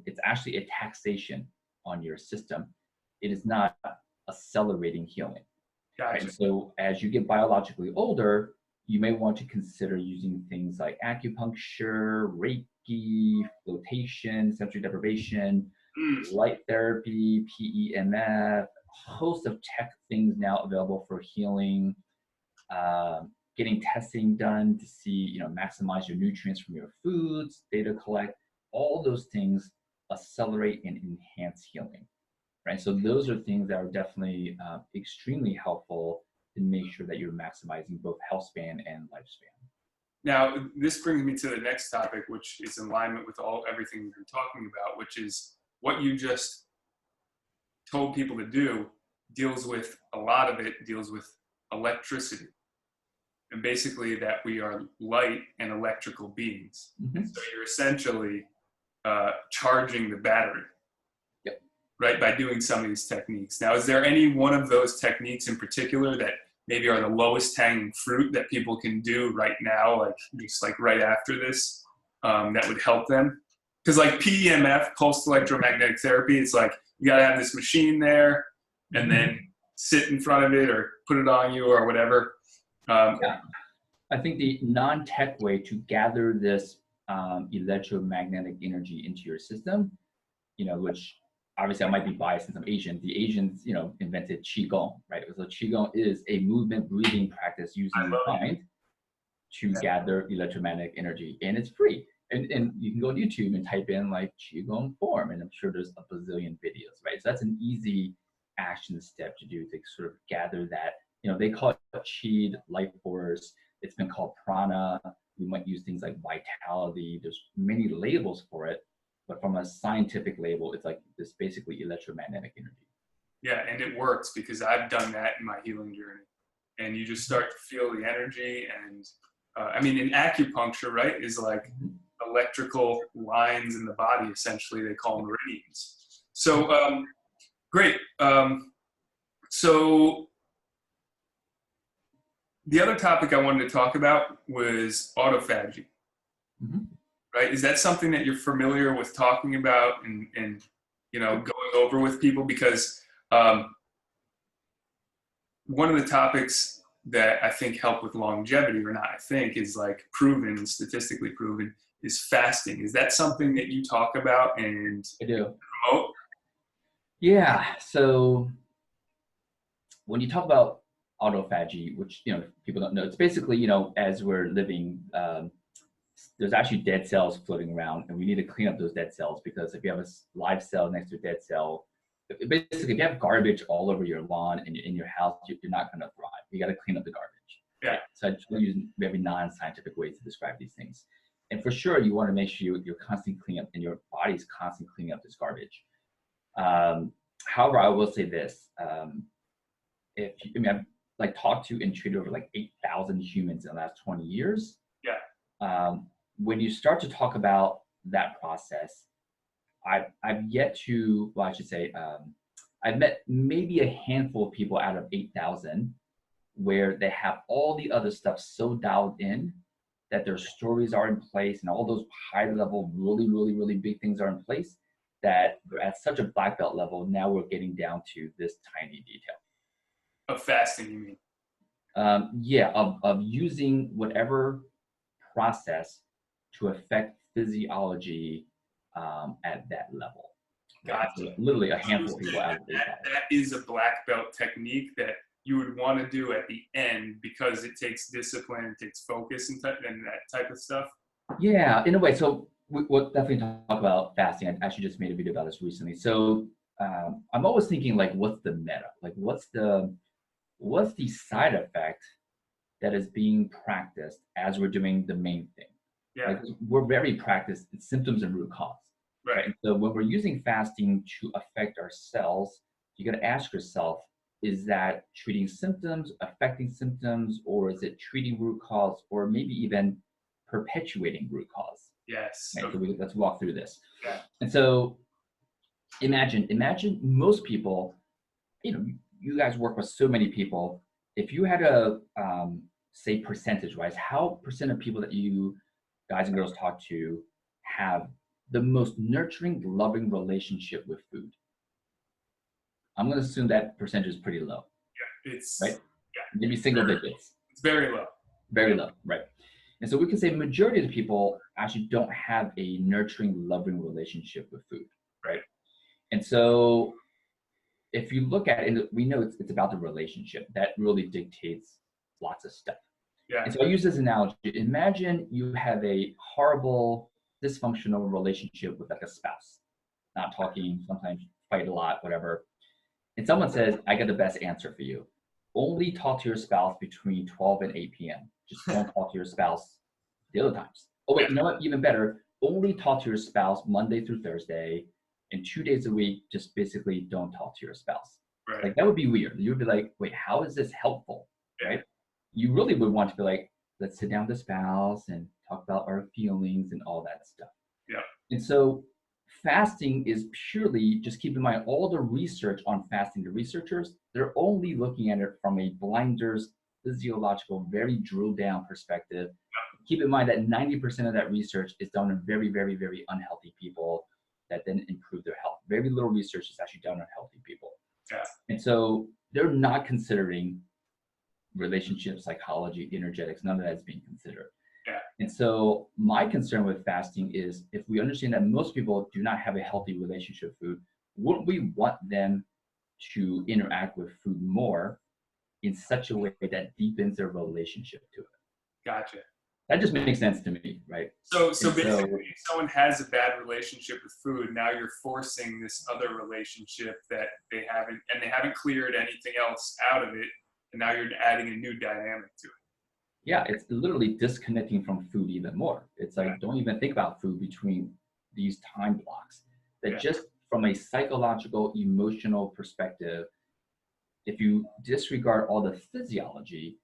it's actually a taxation on your system. It is not accelerating healing. Gotcha. Right? And so as you get biologically older, you may want to consider using things like acupuncture, Reiki, flotation, sensory deprivation, light therapy, PEMF, a host of tech things now available for healing, getting testing done to see, maximize your nutrients from your foods, data collect, all those things accelerate and enhance healing, right? So those are things that are definitely extremely helpful to make sure that you're maximizing both health span and lifespan. Now, this brings me to the next topic, which is in alignment with everything we've been talking about, which is what you just told people to do deals with, a lot of it deals with electricity. And basically that we are light and electrical beings. Mm-hmm. So you're essentially charging the battery, yep, right, by doing some of these techniques. Now, is there any one of those techniques in particular that maybe are the lowest hanging fruit that people can do right now, like just like right after this, that would help them? Because like PEMF, pulsed electromagnetic therapy, it's like you got to have this machine there and then sit in front of it or put it on you or whatever. Yeah. I think the non-tech way to gather this electromagnetic energy into your system, which obviously I might be biased since I'm Asian. The Asians, invented Qigong, right? So Qigong is a movement breathing practice using the mind to gather electromagnetic energy, and it's free. And you can go on YouTube and type in like Qigong form, and I'm sure there's a bazillion videos, right? So that's an easy action step to do to sort of gather that. They call it Qi, life force. It's been called prana. We might use things like vitality. There's many labels for it, but from a scientific label, it's like this basically electromagnetic energy. Yeah, and it works because I've done that in my healing journey. And you just start to feel the energy. And in acupuncture, right, is like electrical lines in the body, essentially. They call them meridians. So, great. So the other topic I wanted to talk about was autophagy, right? Is that something that you're familiar with talking about and going over with people? Because one of the topics that I think help with longevity, or not I think, is like proven, statistically proven, is fasting. Is that something that you talk about and I do. promote? Yeah. So when you talk about autophagy, which people don't know, it's basically as we're living, there's actually dead cells floating around, and we need to clean up those dead cells, because if you have a live cell next to a dead cell, basically if you have garbage all over your lawn and in your house, you're not going to thrive. You got to clean up the garbage. Yeah. So I just use very non-scientific ways to describe these things. And for sure, you want to make sure you're constantly cleaning up, and your body's constantly cleaning up this garbage. However, I will say this: I've talked to and treated over like 8,000 humans in the last 20 years. Yeah. When you start to talk about that process, I've yet to, well, I should say, I've met maybe a handful of people out of 8,000 where they have all the other stuff so dialed in that their stories are in place and all those high level, really, really, really big things are in place, that they're at such a black belt level. Now we're getting down to this tiny detail. Of fasting, you mean? Of using whatever process to affect physiology at that level. Gotcha. So literally a handful of people out of that is a black belt technique that you would want to do at the end, because it takes discipline, it takes focus and that type of stuff. Yeah, in a way. So we'll definitely talk about fasting. I actually just made a video about this recently. So I'm always thinking, like, what's the meta? Like, what's the side effect that is being practiced as we're doing the main thing? Yeah. Like, we're very practiced in symptoms and root cause. Right. And so when we're using fasting to affect our cells, you got to ask yourself, is that treating symptoms, affecting symptoms, or is it treating root cause, or maybe even perpetuating root cause? Yes. Right? So let's walk through this. Yeah. And so imagine most people, you guys work with so many people. If you had a say percentage-wise, how percent of people that you guys and girls talk to have the most nurturing, loving relationship with food? I'm going to assume that percentage is pretty low. Yeah, it's right. Yeah, Maybe single digits. It's very low. Very low, right? And so we can say majority of the people actually don't have a nurturing, loving relationship with food, right? And so if you look at it, we know it's about the relationship that really dictates lots of stuff. Yeah. And so I use this analogy. Imagine you have a horrible, dysfunctional relationship with like a spouse, not talking, sometimes fight a lot, whatever. And someone says, I got the best answer for you. Only talk to your spouse between 12 and 8 p.m. Just don't talk to your spouse the other times. Oh, wait, you know what? Even better, only talk to your spouse Monday through Thursday, and 2 days a week, just basically don't talk to your spouse. Right. Like, that would be weird. You would be like, wait, how is this helpful, right? You really would want to be like, let's sit down with the spouse and talk about our feelings and all that stuff. Yeah. And so fasting is purely, just keep in mind, all the research on fasting, the researchers, they're only looking at it from a blinders, physiological, very drilled down perspective. Keep in mind that 90% of that research is done on very, very, very unhealthy people that then improve their health. Very little research is actually done on healthy people. Yeah. And so they're not considering relationship psychology, energetics, none of that is being considered. Yeah. And so my concern with fasting is, if we understand that most people do not have a healthy relationship with food, wouldn't we want them to interact with food more in such a way that deepens their relationship to it? Gotcha. That just makes sense to me, right? So basically, if someone has a bad relationship with food, now you're forcing this other relationship that they haven't cleared anything else out of it, and now you're adding a new dynamic to it. Yeah, it's literally disconnecting from food even more. It's like, don't even think about food between these time blocks. That just from a psychological, emotional perspective, if you disregard all the physiology,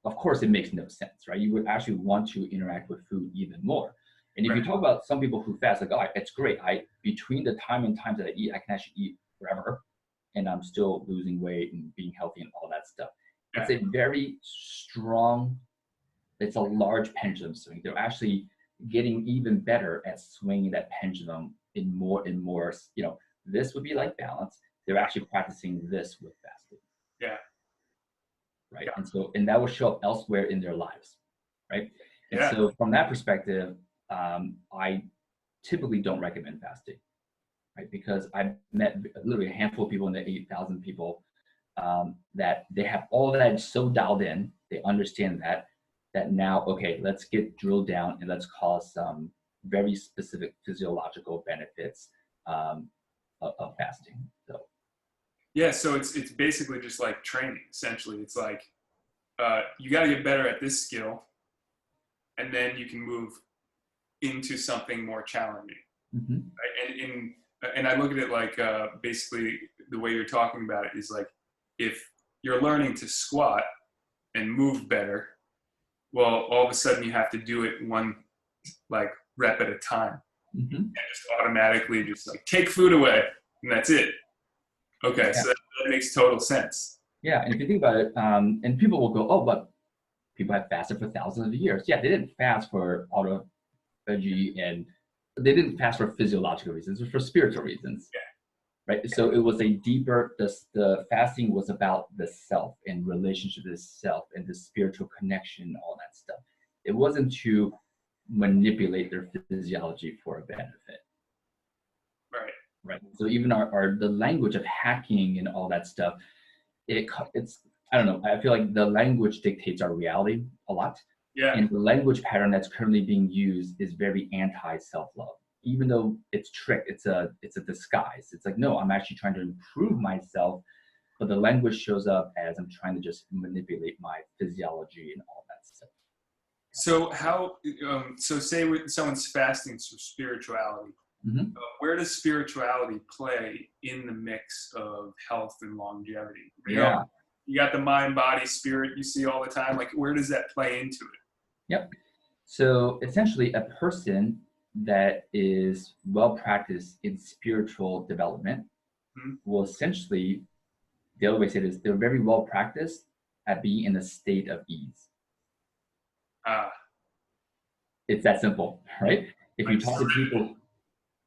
of course it makes no sense, right? You would actually want to interact with food even more. And if you talk about some people who fast, like, oh, it's great. Between the times that I eat, I can actually eat forever, and I'm still losing weight and being healthy and all that stuff. It's a very strong, it's a large pendulum swing. They're actually getting even better at swinging that pendulum in more and more, this would be like balance. They're actually practicing this with fasting. Yeah. Right. Yeah. And that will show up elsewhere in their lives. Right. And so from that perspective, I typically don't recommend fasting. Right. Because I've met literally a handful of people in the 8,000 people that they have all that so dialed in, they understand that now, okay, let's get drilled down and let's cause some very specific physiological benefits of fasting. So. Yeah, so it's basically just like training, essentially. It's like you got to get better at this skill, and then you can move into something more challenging. Mm-hmm. Right? And I look at it like basically the way you're talking about it is like, if you're learning to squat and move better, well, all of a sudden you have to do it one like rep at a time, and just automatically just like take food away, and that's it. Okay, so that makes total sense. Yeah, and if you think about it, and people will go, oh, but people have fasted for thousands of years. Yeah, they didn't fast for autophagy, and they didn't fast for physiological reasons, it was for spiritual reasons. Yeah. Right, so it was a deeper, the fasting was about the self and relationship to the self and the spiritual connection, all that stuff. It wasn't to manipulate their physiology for a benefit. Right. So even the language of hacking and all that stuff, it's I don't know. I feel like the language dictates our reality a lot. Yeah. And the language pattern that's currently being used is very anti-self-love. Even though it's trick, it's a disguise. It's like, no, I'm actually trying to improve myself, but the language shows up as I'm trying to just manipulate my physiology and all that stuff. So so say someone's fasting for spirituality. Where does spirituality play in the mix of health and longevity? You know, you got the mind, body, spirit you see all the time. Like, where does that play into it? Yep. So essentially, a person that is well practiced in spiritual development will essentially, the other way to say this, they're very well practiced at being in a state of ease. Ah, It's that simple, right? If you like talk to people,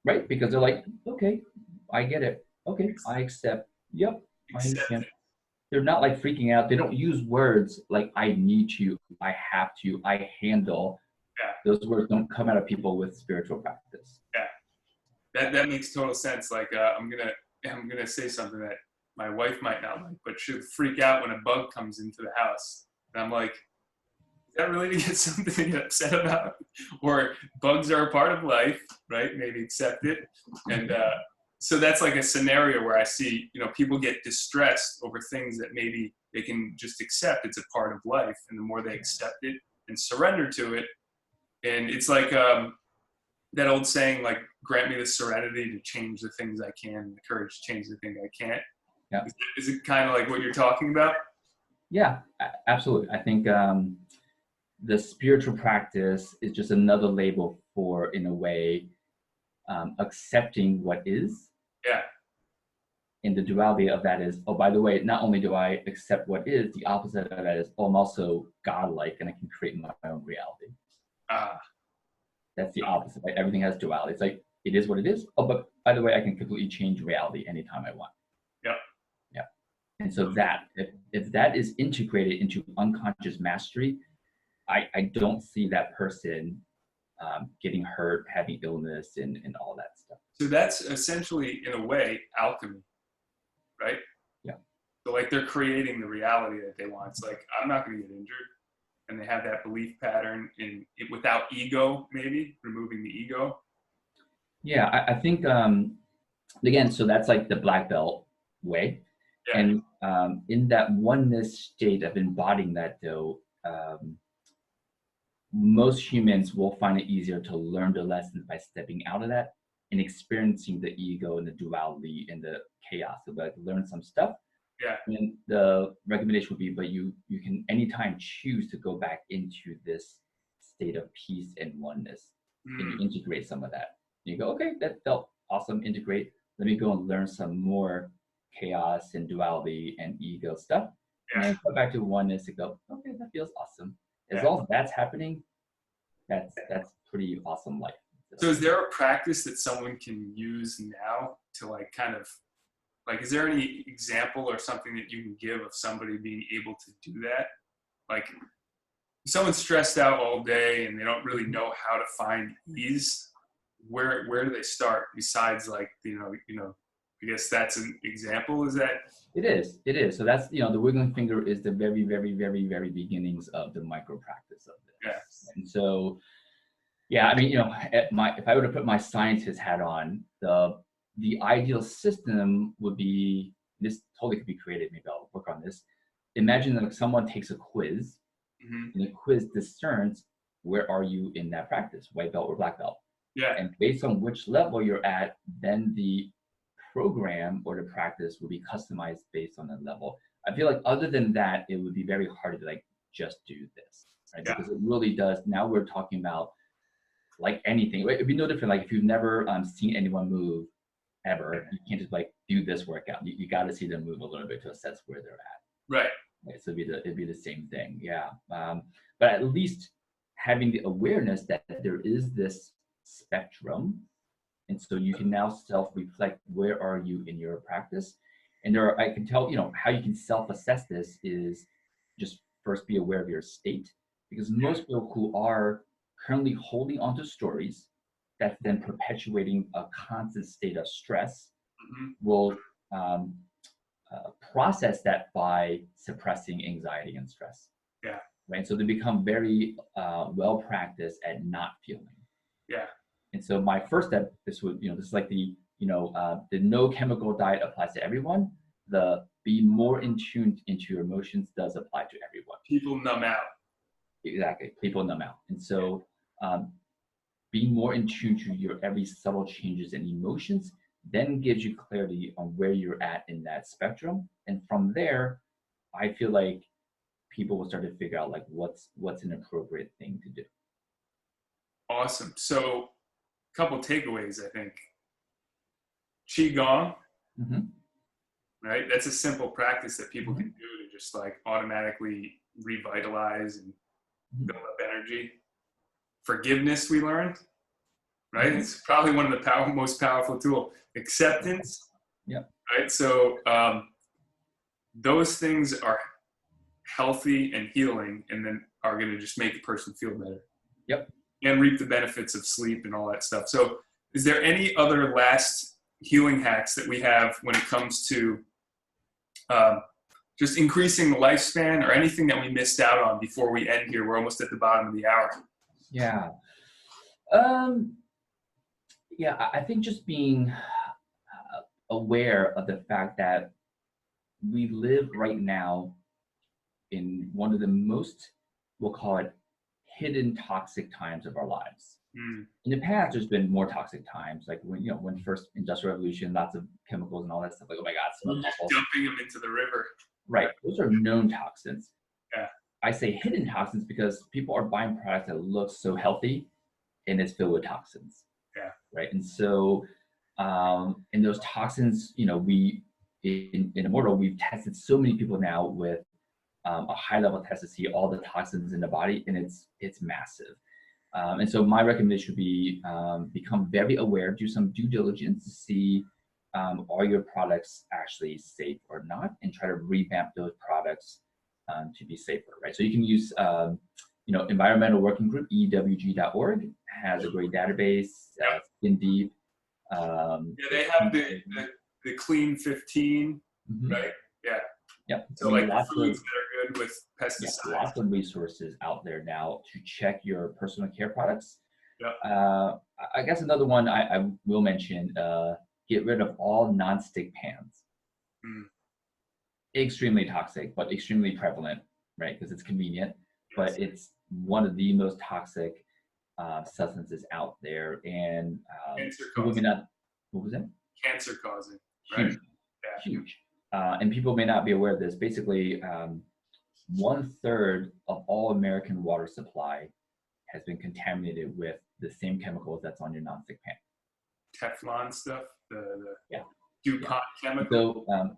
right? Because they're like, okay, I get it. Okay, I accept. Yep, I accept understand. it. They're not like freaking out. They don't use words like I need to, I have to, I handle. Yeah, Those words don't come out of people with spiritual practice. yeah. That makes total sense. Like I'm gonna say something that my wife might not like, but she'll freak out when a bug comes into the house, and I'm like, is that really to get something to get upset about? Or bugs are a part of life, right? Maybe accept it. And so that's like a scenario where I see, people get distressed over things that maybe they can just accept. It's a part of life. And the more they accept it and surrender to it, and it's like that old saying, like, grant me the serenity to change the things I can, and the courage to change the things I can't. Yeah. Is it kind of like what you're talking about? Yeah, absolutely. I think the spiritual practice is just another label for, in a way, accepting what is. Yeah. And the duality of that is, oh, by the way, not only do I accept what is, the opposite of that is, oh, I'm also godlike and I can create my own reality. That's the opposite. Right? Everything has duality. It's like, it is what it is. Oh, but by the way, I can completely change reality anytime I want. Yep. Yeah. And so that, if that is integrated into unconscious mastery, I don't see that person getting hurt, having illness, and all that stuff. So that's essentially, in a way, alchemy, right? Yeah. So like they're creating the reality that they want. It's like, I'm not going to get injured. And they have that belief pattern in it without ego, maybe removing the ego. Yeah, I think, again, so that's like the black belt way. Yeah. And in that oneness state of embodying that, though, most humans will find it easier to learn the lessons by stepping out of that and experiencing the ego and the duality and the chaos. So like learn some stuff. Yeah. And the recommendation would be, but you can anytime choose to go back into this state of peace and oneness, and you integrate some of that. And you go, okay, that felt awesome. Integrate. Let me go and learn some more chaos and duality and ego stuff. Yeah. And then go back to oneness and go, okay, that feels awesome. As long as that's happening, that's pretty awesome life. So is there a practice that someone can use now to like kind of like, is there any example or something that you can give of somebody being able to do that? Like someone's stressed out all day and they don't really know how to find ease. Where do they start besides like, I guess that's an example. Is that? It is. So that's, the wiggling finger is the very, very, very, very beginnings of the micro practice of this. Yeah. And so, yeah, I mean, if I were to put my scientist hat on, the ideal system would be, this totally could be created, maybe I'll work on this. Imagine that someone takes a quiz, and the quiz discerns where are you in that practice, white belt or black belt. Yeah. And based on which level you're at, then the program or the practice will be customized based on that level. I feel like other than that, it would be very hard to like just do this, right? Yeah. Because it really does. Now we're talking about like anything. It'd be no different. Like if you've never seen anyone move ever, you can't just like do this workout. You got to see them move a little bit to assess where they're at. Right. So it'd be the same thing. Yeah. But at least having the awareness that there is this spectrum. And so you can now self-reflect, where are you in your practice? And I can tell, how you can self-assess this is just first be aware of your state, because most people who are currently holding onto stories that's then perpetuating a constant state of stress will process that by suppressing anxiety and stress. Yeah. Right. So they become very well practiced at not feeling. Yeah. And so my first step, this is like the no chemical diet applies to everyone. The be more in tune into your emotions does apply to everyone. People numb out. Exactly. People numb out. And so being more in tune to your every subtle changes in emotions then gives you clarity on where you're at in that spectrum. And from there, I feel like people will start to figure out like what's an appropriate thing to do. Awesome. So a couple takeaways, I think. Qigong, right? That's a simple practice that people can do to just like automatically revitalize and build up energy. Forgiveness, we learned, right? It's probably one of the most powerful tool. Acceptance. Yep. Right? So those things are healthy and healing, and then are going to just make a person feel better. Yep. And reap the benefits of sleep and all that stuff. So is there any other last healing hacks that we have when it comes to just increasing the lifespan, or anything that we missed out on before we end here? We're almost at the bottom of the hour. Yeah. Yeah, I think just being aware of the fact that we live right now in one of the most, we'll call it, hidden toxic times of our lives. In the past, there's been more toxic times, like when first industrial revolution, lots of chemicals and all that stuff. Like, oh my God, it smells awful. Dumping them into the river. Right, those are known toxins. Yeah. I say hidden toxins because people are buying products that look so healthy, and it's filled with toxins. Yeah. Right, and so, and those toxins, we in Immortal, we've tested so many people now with a high level test to see all the toxins in the body, and it's massive. And so my recommendation would be become very aware, do some due diligence to see are your products actually safe or not, and try to revamp those products to be safer, right? So you can use, Environmental Working Group, EWG.org, has a great database, Skin Deep. They have the Clean 15, right? Yeah. Yep. So like the foods that are good with pesticides. Yeah, lots of resources out there now to check your personal care products. Yep. I guess another one I will mention, get rid of all nonstick pans. Extremely toxic, but extremely prevalent, right? Because it's convenient, but it's one of the most toxic substances out there. And cancer causing. What was it? Cancer causing, right? Huge. Yeah. Huge. And people may not be aware of this. Basically, 1/3 of all American water supply has been contaminated with the same chemicals that's on your nonstick pan. Teflon stuff, the yeah. DuPont chemical. So,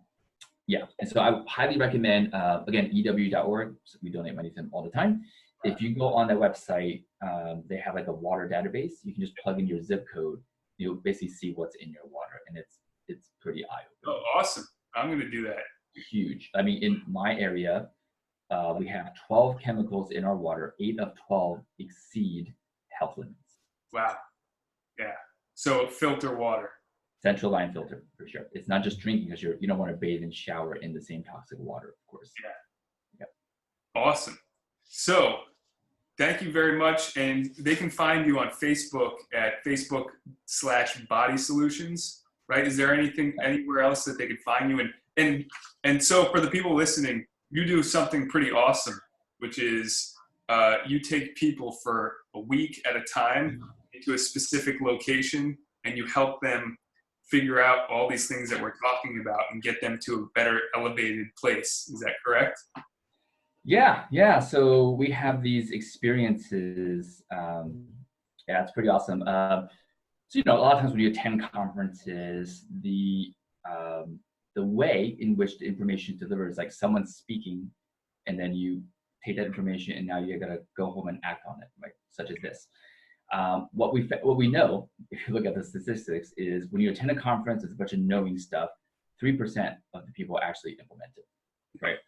and so I highly recommend, again, EW.org. So we donate money to them all the time. If you go on their website, they have like a water database. You can just plug in your zip code. You'll basically see what's in your water, and it's pretty eye-opening. Oh, awesome. I'm going to do that. Huge. I mean, in my area, we have 12 chemicals in our water. 8 of 12 exceed health limits. Wow. Yeah. So filter water. Central line filter, for sure. It's not just drinking, because you don't want to bathe and shower in the same toxic water, of course. Yeah. Yep. Awesome. So thank you very much. And they can find you on Facebook at Facebook/Body Solutions. Right? Is there anything anywhere else that they could find you? And so for the people listening, you do something pretty awesome, which is you take people for a week at a time into a specific location, and you help them figure out all these things that we're talking about and get them to a better elevated place. Is that correct? Yeah. So we have these experiences. It's pretty awesome. So, a lot of times when you attend conferences, the way in which the information is delivered is like someone's speaking, and then you take that information, and now you got to go home and act on it, like such as this. What we know, if you look at the statistics, is when you attend a conference, it's a bunch of knowing stuff. 3% of the people actually implement it, right?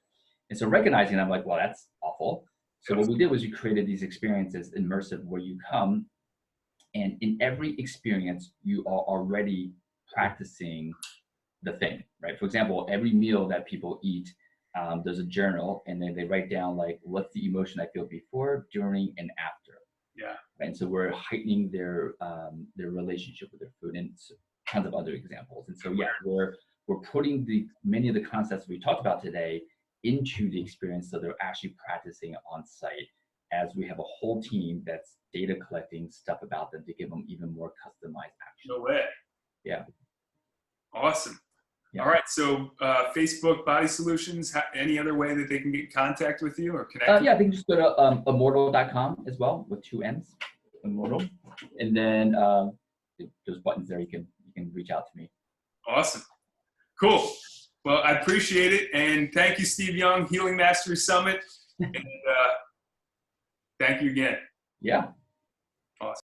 And so recognizing, I'm like, well, that's awful. So what we did was we created these experiences, immersive, where you come. And in every experience, you are already practicing the thing, right? For example, every meal that people eat, there's a journal, and then they write down like, what's the emotion I feel before, during, and after. Yeah. And so we're heightening their relationship with their food, and tons of other examples. And so we're putting many of the concepts we talked about today into the experience, so they're actually practicing on site, as we have a whole team that's data collecting stuff about them to give them even more customized action. No way. Yeah. Awesome. Yeah. All right. So Facebook, Body Solutions, any other way that they can get in contact with you or connect? They can just go to immortal.com as well, with 2 N's, Immortal. And then there's buttons there. You can reach out to me. Awesome. Cool. Well, I appreciate it. And thank you, Steve Young, Healing Mastery Summit. And Thank you again. Yeah. Awesome.